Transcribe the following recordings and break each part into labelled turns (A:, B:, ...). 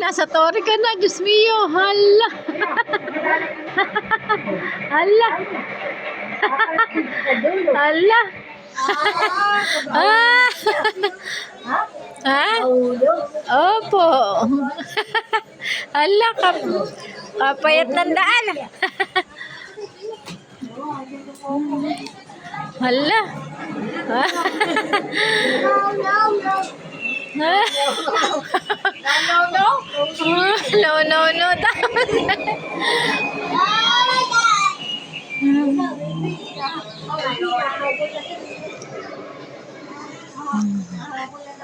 A: nasa tori ka na. Diyos mio. Hala. Hala. Hala. Ah. Ha? Opo. Hala, kapayat ng daan. Hala. No.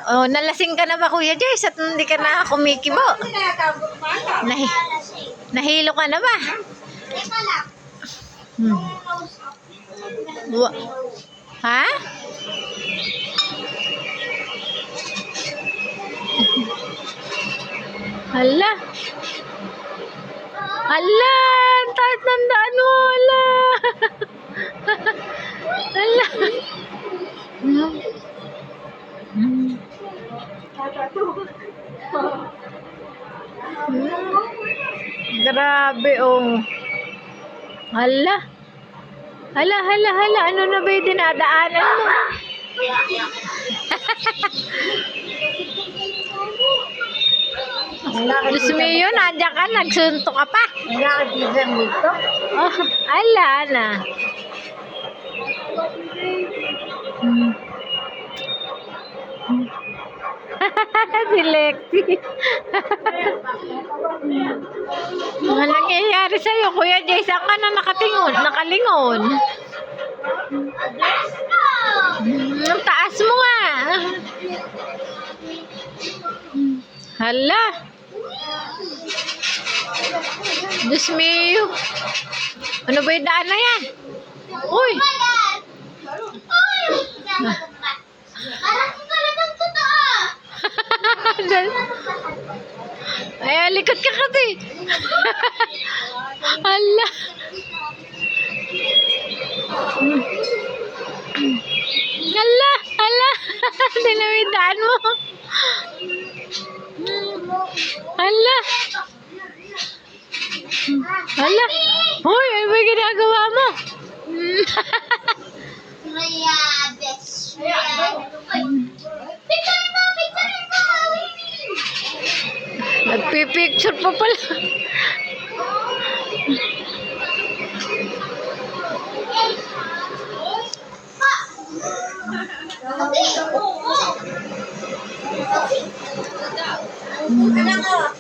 A: Oh, nalasing ka na ba, Kuya Joyce? At hindi ka na kumikibo? Nahilo ka na ba? Ha? Hala. Hala, taas ng daan mo. Hala. Hala. Grabe, oh. Hala. Hala. Ano na ba yung dinadaanan mo? Diyos mo yun, nandiyan ka, nagsunto ka pa.
B: Nakakisang dito.
A: Oh, ala na. Si Lexi. Ano nangyayari sa'yo, Kuya Jay? Saan ka na nakalingon? Ang taas mo nga. Hala. Diyos mio. Ano ba yung daan na yan? Uy. Ay, likod ka kasi. Hala. Hala. Dinamidaan mo. Hala. Hoy, ano ba yung ginagawa mo? Nagpipicture pa pala.
B: Anak ko.